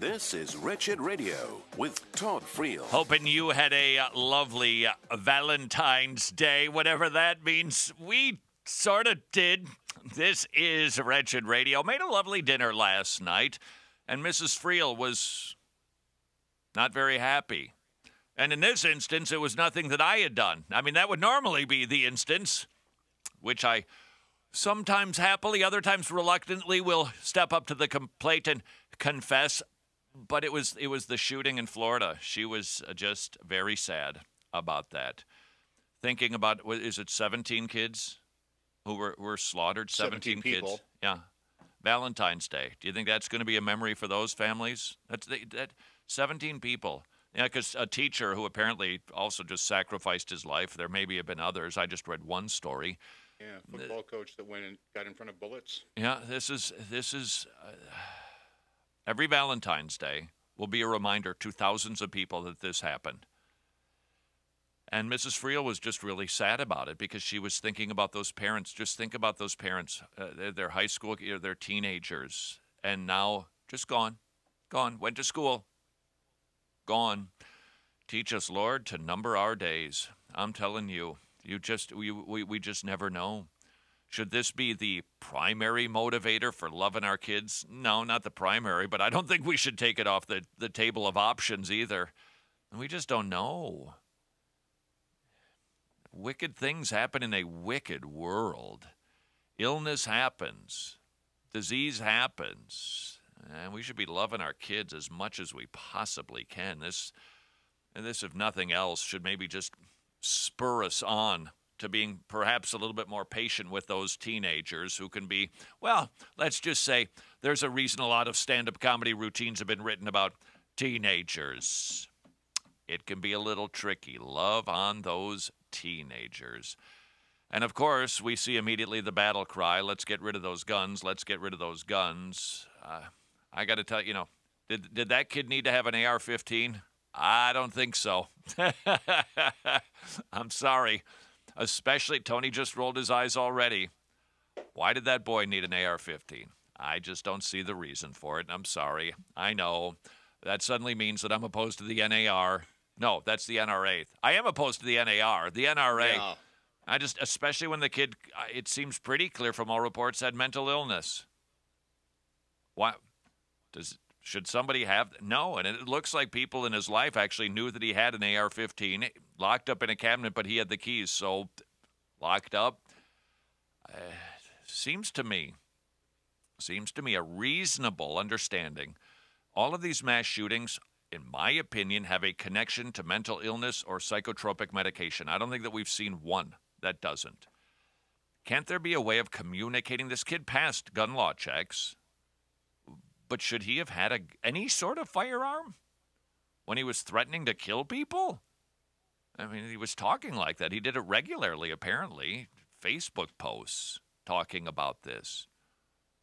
This is Wretched Radio with Todd Friel. Hoping you had a lovely Valentine's Day, whatever that means. We sort of did. This is Wretched Radio. Made a lovely dinner last night, and Mrs. Friel was not very happy. And in this instance, it was nothing that I had done. I mean, that would normally be the instance, which I sometimes happily, other times reluctantly will step up to the plate and confess. But it was the shooting in Florida. She was just very sad about that. Thinking about, is it 17 kids who were slaughtered? 17 people. Kids. Yeah. Valentine's Day. Do you think that's going to be a memory for those families? That 17 people. Yeah, because a teacher who apparently also just sacrificed his life. There maybe have been others. I just read one story. Yeah, football coach that went and got in front of bullets. Yeah, this is every Valentine's Day will be a reminder to thousands of people that this happened. And Mrs. Friel was just really sad about it because she was thinking about those parents. Just think about those parents. They're high school, they're teenagers, and now just gone, went to school, gone. Teach us, Lord, to number our days. I'm telling you, we just never know. Should this be the primary motivator for loving our kids? No, not the primary, but I don't think we should take it off the table of options either. We just don't know. Wicked things happen in a wicked world. Illness happens. Disease happens. And we should be loving our kids as much as we possibly can. This, if nothing else, should maybe just spur us on to being perhaps a little bit more patient with those teenagers who can be, well, let's just say there's a reason a lot of stand-up comedy routines have been written about teenagers. It can be a little tricky. Love on those teenagers. And, of course, we see immediately the battle cry, let's get rid of those guns, let's get rid of those guns. I got to tell you, did that kid need to have an AR-15? I don't think so. I'm sorry. Especially, Tony just rolled his eyes already. Why did that boy need an AR-15? I just don't see the reason for it. I'm sorry. I know. That suddenly means that I'm opposed to the NAR. No, that's the NRA. I am opposed to the NAR. The NRA. Yeah. Especially when the kid, it seems pretty clear from all reports, had mental illness. Why? Should somebody have? No, and it looks like people in his life actually knew that he had an AR-15 locked up in a cabinet, but he had the keys, so locked up. Seems to me a reasonable understanding. All of these mass shootings, in my opinion, have a connection to mental illness or psychotropic medication. I don't think that we've seen one that doesn't. Can't there be a way of communicating? This kid passed gun law checks. But should he have had any sort of firearm when he was threatening to kill people? I mean, he was talking like that. He did it regularly, apparently. Facebook posts talking about this.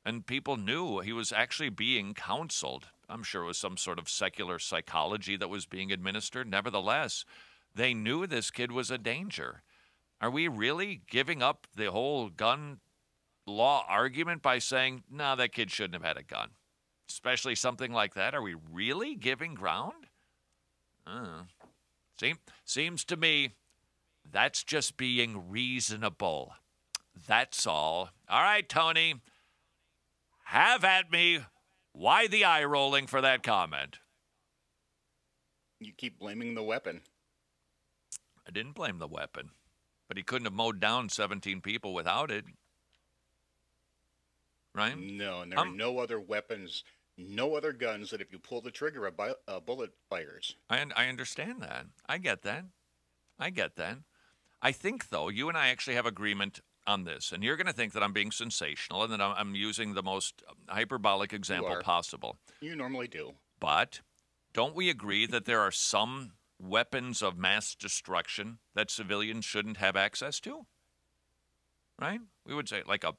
And people knew he was actually being counseled. I'm sure it was some sort of secular psychology that was being administered. Nevertheless, they knew this kid was a danger. Are we really giving up the whole gun law argument by saying, no, that kid shouldn't have had a gun? Especially something like that. Are we really giving ground? Seems to me that's just being reasonable. That's all. All right, Tony. Have at me. Why the eye rolling for that comment? You keep blaming the weapon. I didn't blame the weapon. But he couldn't have mowed down 17 people without it. Right? No, and there are no other weapons, no other guns that if you pull the trigger, a bullet fires. I understand that. I get that. I think, though, you and I actually have agreement on this, and you're going to think that I'm being sensational and that I'm using the most hyperbolic example possible. You normally do. But don't we agree that there are some weapons of mass destruction that civilians shouldn't have access to? Right? We would say like a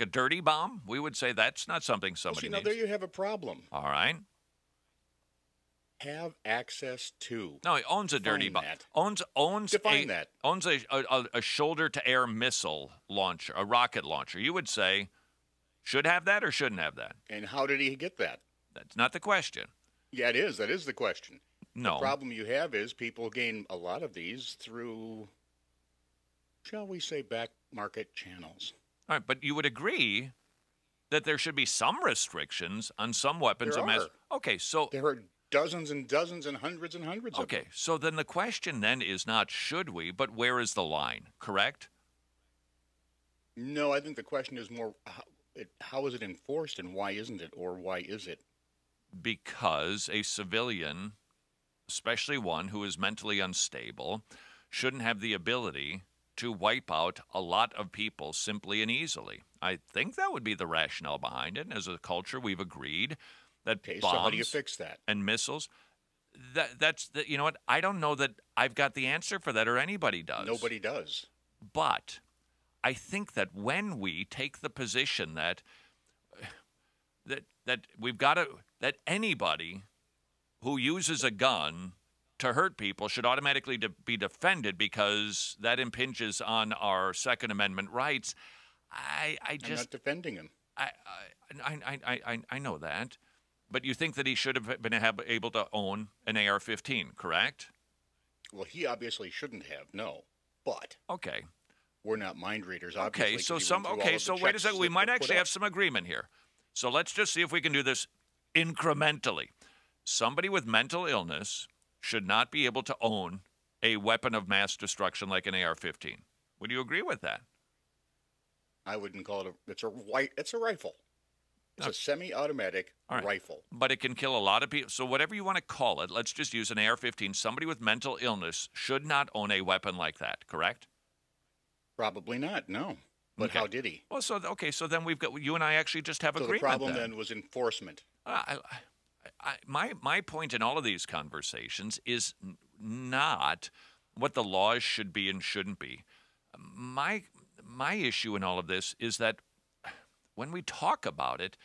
dirty bomb. We would say that's not something somebody needs. There you have a problem. All right. Have access to. No, he owns a dirty bomb. Define that. Owns a shoulder-to-air missile launcher, a rocket launcher. You would say should have that or shouldn't have that. And how did he get that? That's not the question. Yeah, it is. That is the question. No. The problem you have is people gain a lot of these through, shall we say, back market channels. All right, but you would agree that there should be some restrictions on some weapons There of mass. are. Okay, so There are dozens and dozens and hundreds of them. okay, so then the question then is not should we, but where is the line? Correct? No, I think the question is more how is it enforced and why isn't it, or why is it? Because a civilian, especially one who is mentally unstable, shouldn't have the ability to wipe out a lot of people simply and easily. I think that would be the rationale behind it. And as a culture, we've agreed that Okay, so how do you bombs fix that? and missiles. You know what? I don't know that I've got the answer for that, or anybody does. Nobody does. But I think that when we take the position that we've got to, that anybody who uses a gun to hurt people should automatically be defended because that impinges on our Second Amendment rights. I'm not defending him. I know that, but you think that he should have been able to own an AR-15, correct? Well, he obviously shouldn't have. No, but okay. We're not mind readers. Obviously, Okay, so 'cause he went through all of the wait a checks second. We that might were put actually up. have some agreement here. So let's just see if we can do this incrementally. Somebody with mental illness should not be able to own a weapon of mass destruction like an AR-15. Would you agree with that? I wouldn't call it it's a rifle. It's a semi-automatic All right. rifle. But it can kill a lot of people. So whatever you want to call it, let's just use an AR-15. Somebody with mental illness should not own a weapon like that, correct? Probably not. No. But Okay. how did he? Well, so so then we've got you and I actually just have So the agreement. problem then was enforcement. My point in all of these conversations is not what the laws should be and shouldn't be. My issue in all of this is that when we talk about it,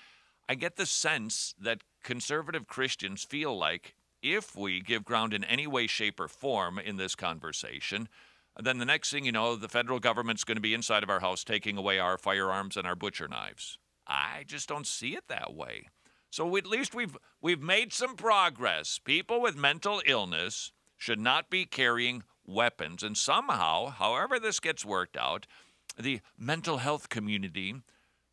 I get the sense that conservative Christians feel like if we give ground in any way, shape, or form in this conversation, then the next thing you know, the federal government's going to be inside of our house taking away our firearms and our butcher knives. I just don't see it that way. So at least we've made some progress. People with mental illness should not be carrying weapons. And somehow, however this gets worked out, the mental health community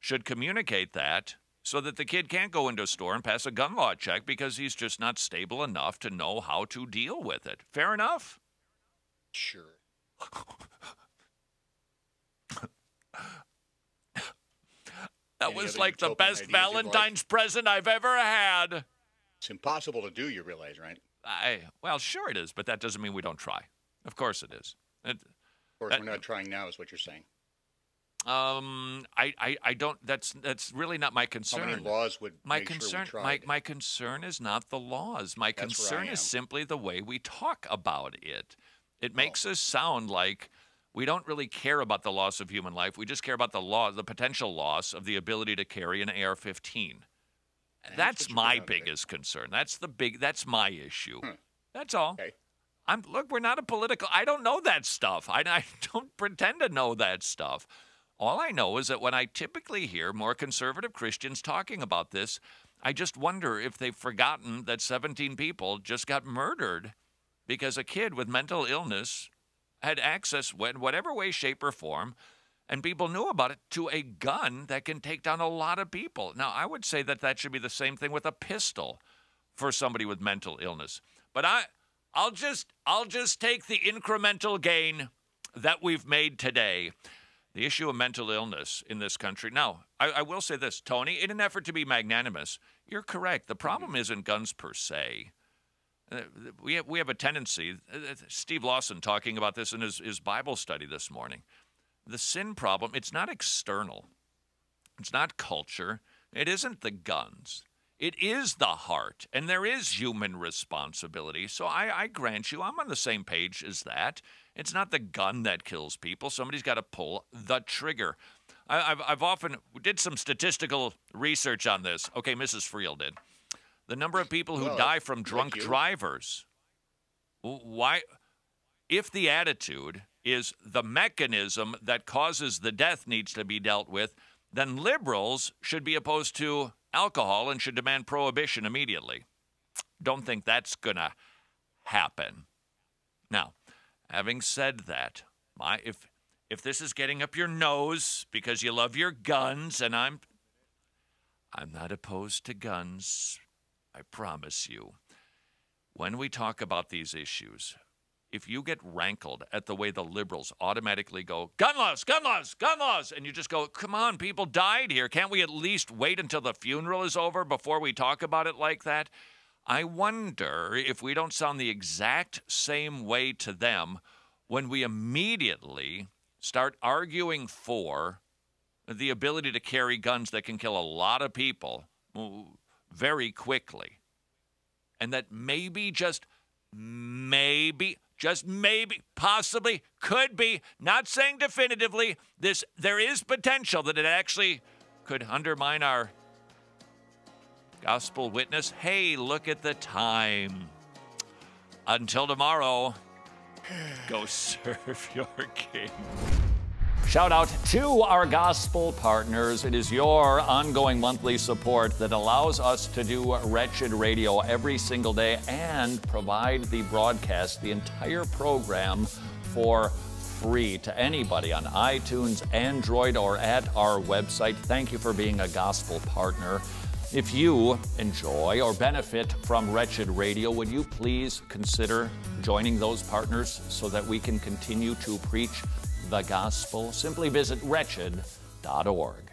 should communicate that so that the kid can't go into a store and pass a gun law check because he's just not stable enough to know how to deal with it. Fair enough? Sure. That Any was other like the utopian best ideas you'd like? Valentine's present I've ever had. It's impossible to do, you realize, right? Well, sure it is, but that doesn't mean we don't try. Of course it is. Of course, we're not trying now, is what you're saying. I don't. That's really not my concern. How many laws would my make concern, sure we tried? my concern is not the laws. My That's where I concern is am. simply the way we talk about it. It makes us sound like we don't really care about the loss of human life. We just care about the potential loss of the ability to carry an AR-15. That's what you my put out there. biggest concern. That's my issue. That's all. Okay. Look, we're not a political. I don't know that stuff. I don't pretend to know that stuff. All I know is that when I typically hear more conservative Christians talking about this, I just wonder if they've forgotten that 17 people just got murdered because a kid with mental illness had access, in whatever way, shape, or form, and people knew about it, to a gun that can take down a lot of people. Now, I would say that should be the same thing with a pistol for somebody with mental illness. But I'll just take the incremental gain that we've made today. The issue of mental illness in this country. Now, I will say this, Tony, in an effort to be magnanimous, you're correct. The problem isn't guns per se. We have a tendency, Steve Lawson talking about this in his Bible study this morning. The sin problem, it's not external. It's not culture. It isn't the guns. It is the heart, and there is human responsibility. So I grant you, I'm on the same page as that. It's not the gun that kills people. Somebody's got to pull the trigger. I've often did some statistical research on this. Okay, Mrs. Friel did. The number of people who die from drunk drivers. Why? If the attitude is the mechanism that causes the death needs to be dealt with, then liberals should be opposed to alcohol and should demand prohibition immediately. don't think that's going to happen. Now, having said that, if this is getting up your nose because you love your guns, and I'm not opposed to guns, I promise you. When we talk about these issues, if you get rankled at the way the liberals automatically go, gun laws, gun laws, gun laws, and you just go, come on, people died here. Can't we at least wait until the funeral is over before we talk about it like that? I wonder if we don't sound the exact same way to them when we immediately start arguing for the ability to carry guns that can kill a lot of people very quickly. And that maybe, just maybe, possibly, could be, not saying definitively, there is potential that it actually could undermine our gospel witness. Hey, look at the time. Until tomorrow, go serve your king. Shout out to our gospel partners. It is your ongoing monthly support that allows us to do Wretched Radio every single day and provide the broadcast, the entire program, for free to anybody on iTunes, Android, or at our website. Thank you for being a gospel partner. If you enjoy or benefit from Wretched Radio, would you please consider joining those partners so that we can continue to preach the gospel? Simply visit wretched.org.